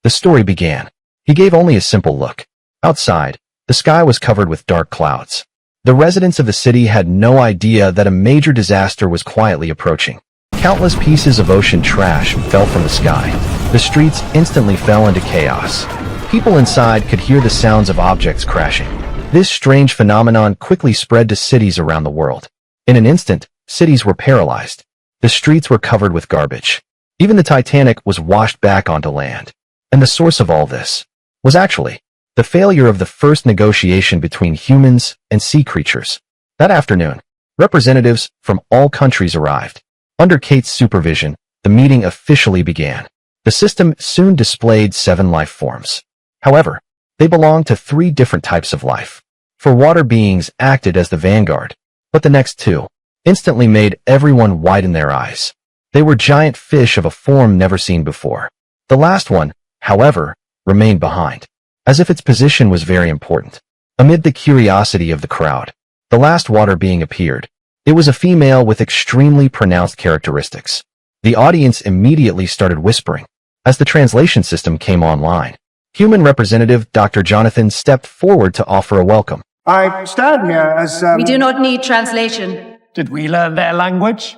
The story began. He gave only a simple look. Outside, the sky was covered with dark clouds. The residents of the city had no idea that a major disaster was quietly approaching. Countless pieces of ocean trash fell from the sky. The streets instantly fell into chaos. People inside could hear the sounds of objects crashing. This strange phenomenon quickly spread to cities around the world. In an instant, cities were paralyzed. The streets were covered with garbage. Even the Titanic was washed back onto land. And the source of all this was actually the failure of the first negotiation between humans and sea creatures. That afternoon, representatives from all countries arrived. Under Kate's supervision, the meeting officially began. The system soon displayed 7 life forms. However, they belonged to 3 different types of life. For water beings acted as the vanguard, but the next 2 instantly made everyone widen their eyes. They were giant fish of a form never seen before. The last one, however, remained behind, as if its position was very important. Amid the curiosity of the crowd, the last water being appeared. It was a female with extremely pronounced characteristics. The audience immediately started whispering. As the translation system came online, human representative Dr. Jonathan stepped forward to offer a welcome. I stand here as... We do not need translation. Did we learn their language?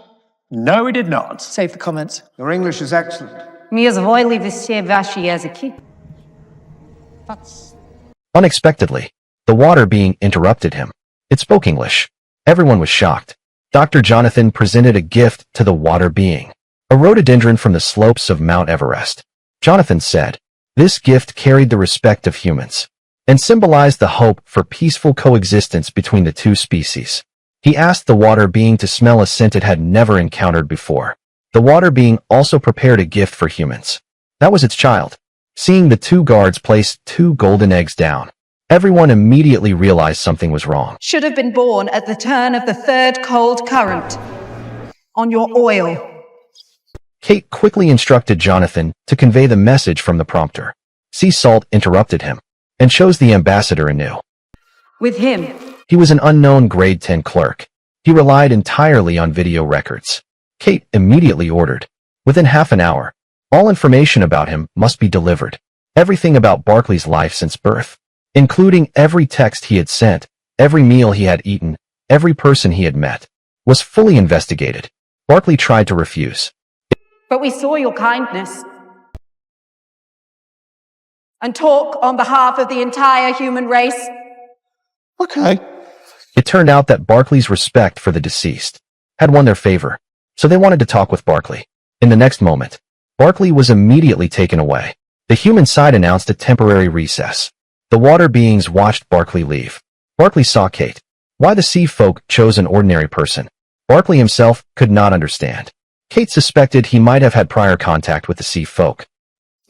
No, we did not. Save the comments. Your English is excellent. Unexpectedly, the water being interrupted him. It spoke English. Everyone was shocked. Dr. Jonathan presented a gift to the water being, a rhododendron from the slopes of Mount Everest. Jonathan said, this gift carried the respect of humans and symbolized the hope for peaceful coexistence between the 2 species. He asked the water being to smell a scent it had never encountered before. The water being also prepared a gift for humans. That was its child. Seeing the 2 guards place 2 golden eggs down, everyone immediately realized something was wrong. Should have been born at the turn of the 3rd cold current. On your oil. Kate quickly instructed Jonathan to convey the message from the prompter. Sea Salt interrupted him and chose the ambassador anew. With him. He was an unknown grade 10 clerk. He relied entirely on video records. Kate immediately ordered. Within half an hour, all information about him must be delivered. Everything about Barclay's life since birth, including every text he had sent, every meal he had eaten, every person he had met, was fully investigated. Barclay tried to refuse. But we saw your kindness. And talk on behalf of the entire human race. Okay. It turned out that Barclay's respect for the deceased had won their favor, so they wanted to talk with Barclay. In the next moment, Barclay was immediately taken away. The human side announced a temporary recess. The water beings watched Barclay leave. Barclay saw Kate. Why the sea folk chose an ordinary person, Barclay himself could not understand. Kate suspected he might have had prior contact with the sea folk.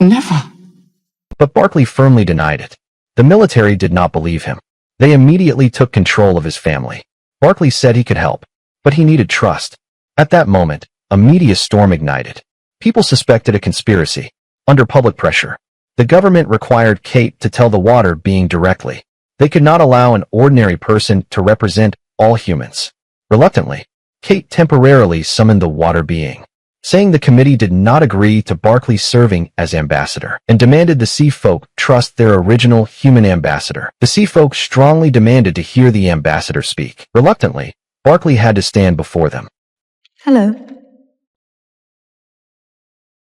Never. But Barclay firmly denied it. The military did not believe him. They immediately took control of his family. Barclay said he could help, but he needed trust. At that moment, a media storm ignited. People suspected a conspiracy. Under public pressure, the government required Kate to tell the water being directly. They could not allow an ordinary person to represent all humans. Reluctantly, Kate temporarily summoned the water being, saying the committee did not agree to Barclay serving as ambassador and demanded the sea folk trust their original human ambassador. The sea folk strongly demanded to hear the ambassador speak. Reluctantly, Barclay had to stand before them. Hello.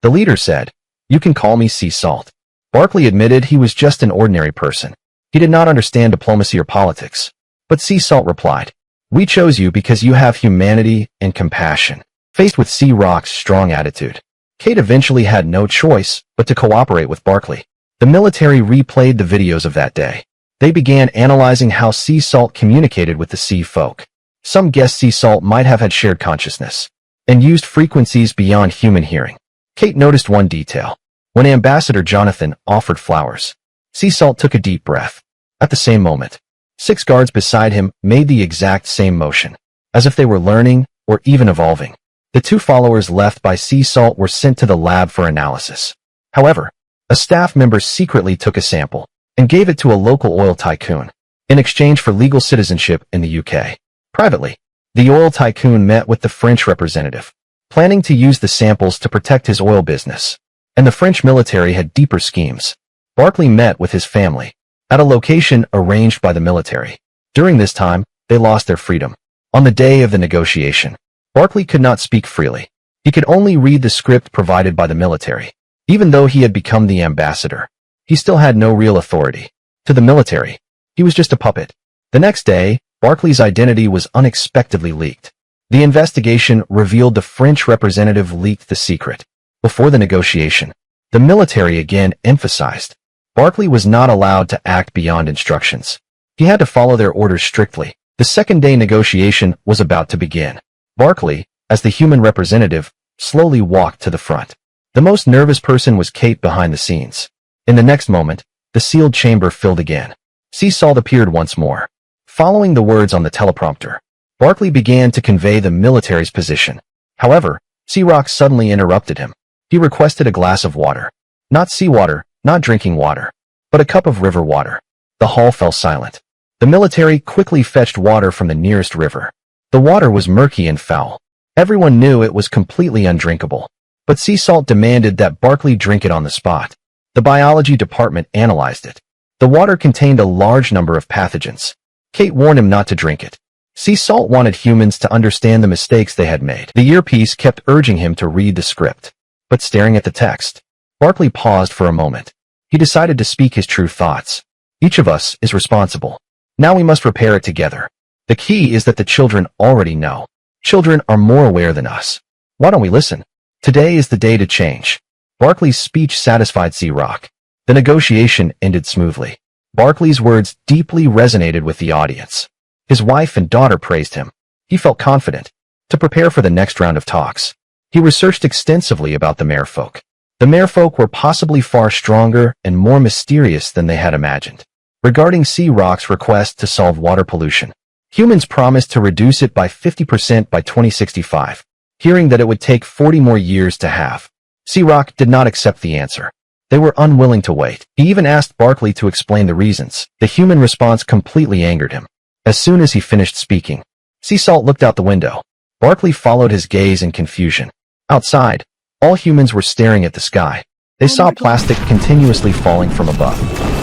The leader said, "You can call me Sea Salt." Barclay admitted he was just an ordinary person. He did not understand diplomacy or politics. But Sea Salt replied, "We chose you because you have humanity and compassion." Faced with Sea Rock's strong attitude, Kate eventually had no choice but to cooperate with Barclay. The military replayed the videos of that day. They began analyzing how Sea Salt communicated with the sea folk. Some guessed Sea Salt might have had shared consciousness and used frequencies beyond human hearing. Kate noticed one detail. When Ambassador Jonathan offered flowers, Sea Salt took a deep breath. At the same moment, 6 guards beside him made the exact same motion, as if they were learning or even evolving. The 2 followers left by Sea Salt were sent to the lab for analysis. However, a staff member secretly took a sample and gave it to a local oil tycoon in exchange for legal citizenship in the UK. Privately, the oil tycoon met with the French representative, planning to use the samples to protect his oil business. and the French military had deeper schemes. Barclay met with his family at a location arranged by the military. During this time, they lost their freedom. On the day of the negotiation, Barclay could not speak freely. He could only read the script provided by the military. Even though he had become the ambassador, he still had no real authority. To the military, he was just a puppet. The next day, Barclay's identity was unexpectedly leaked. The investigation revealed the French representative leaked the secret. Before the negotiation, the military again emphasized Barclay was not allowed to act beyond instructions. He had to follow their orders strictly. The second-day negotiation was about to begin. Barclay, as the human representative, slowly walked to the front. The most nervous person was Kate behind the scenes. In the next moment, the sealed chamber filled again. Sea Salt appeared once more. Following the words on the teleprompter, Barclay began to convey the military's position. However, Sea Rock suddenly interrupted him. He requested a glass of water. Not seawater, not drinking water, but a cup of river water. The hall fell silent. The military quickly fetched water from the nearest river. The water was murky and foul. Everyone knew it was completely undrinkable. But Sea Salt demanded that Barclay drink it on the spot. The biology department analyzed it. The water contained a large number of pathogens. Kate warned him not to drink it. Sea Salt wanted humans to understand the mistakes they had made. The earpiece kept urging him to read the script. But staring at the text, Barclay paused for a moment. He decided to speak his true thoughts. Each of us is responsible. Now we must repair it together. The key is that the children already know. Children are more aware than us. Why don't we listen? Today is the day to change. Barclay's speech satisfied Sea Rock. The negotiation ended smoothly. Barclay's words deeply resonated with the audience. His wife and daughter praised him. He felt confident to prepare for the next round of talks. He researched extensively about the merfolk. The merfolk were possibly far stronger and more mysterious than they had imagined. Regarding Sea Rock's request to solve water pollution, humans promised to reduce it by 50% by 2065, hearing that it would take 40 more years to have. Sea Rock did not accept the answer. They were unwilling to wait. He even asked Barclay to explain the reasons. The human response completely angered him. As soon as he finished speaking, Sea Salt looked out the window. Barclay followed his gaze in confusion. Outside, all humans were staring at the sky. They saw plastic continuously falling from above.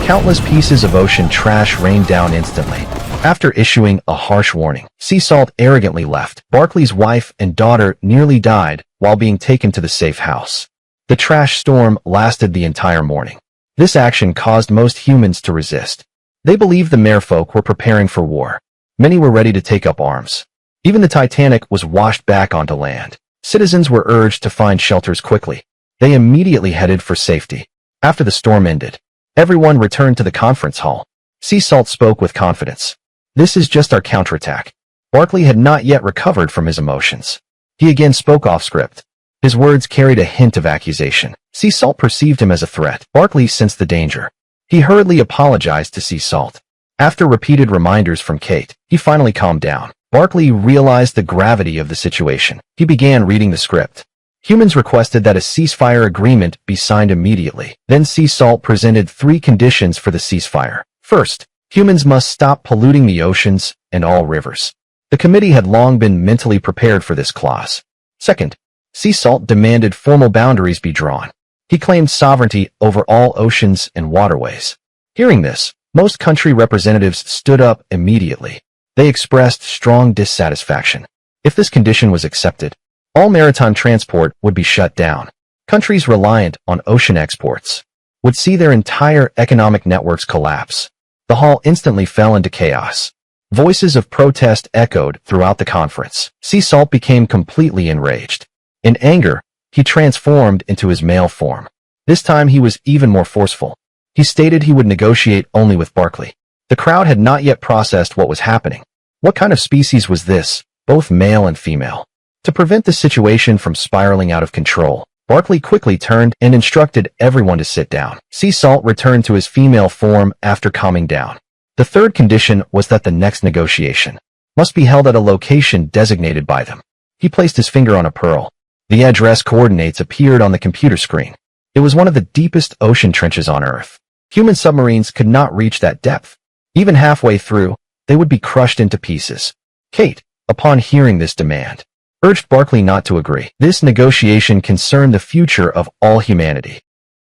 Countless pieces of ocean trash rained down instantly. After issuing a harsh warning, Sea Salt arrogantly left. Barclay's wife and daughter nearly died while being taken to the safe house. The trash storm lasted the entire morning. This action caused most humans to resist. They believed the merfolk were preparing for war. Many were ready to take up arms. Even the Titanic was washed back onto land. Citizens were urged to find shelters quickly. They immediately headed for safety. After the storm ended, everyone returned to the conference hall. Sea Salt spoke with confidence. This is just our counterattack. Barclay had not yet recovered from his emotions. He again spoke off script. His words carried a hint of accusation. Sea Salt perceived him as a threat. Barclay sensed the danger. He hurriedly apologized to Sea Salt. After repeated reminders from Kate, he finally calmed down. Barclay realized the gravity of the situation. He began reading the script. Humans requested that a ceasefire agreement be signed immediately. Then Sea Salt presented 3 conditions for the ceasefire. First, humans must stop polluting the oceans and all rivers. The committee had long been mentally prepared for this clause. Second, Sea Salt demanded formal boundaries be drawn. He claimed sovereignty over all oceans and waterways. Hearing this, most country representatives stood up immediately. They expressed strong dissatisfaction. If this condition was accepted, all maritime transport would be shut down. Countries reliant on ocean exports would see their entire economic networks collapse. The hall instantly fell into chaos. Voices of protest echoed throughout the conference. Sea Salt became completely enraged. In anger, he transformed into his male form. This time he was even more forceful. He stated he would negotiate only with Barclay. The crowd had not yet processed what was happening. What kind of species was this, both male and female? To prevent the situation from spiraling out of control, Barclay quickly turned and instructed everyone to sit down. Sea Salt returned to his female form after calming down. The third condition was that the next negotiation must be held at a location designated by them. He placed his finger on a pearl. The address coordinates appeared on the computer screen. It was one of the deepest ocean trenches on Earth. Human submarines could not reach that depth. Even halfway through, they would be crushed into pieces. Kate, upon hearing this demand, urged Barclay not to agree. This negotiation concerned the future of all humanity.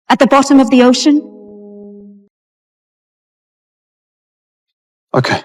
At the bottom of the ocean? Okay.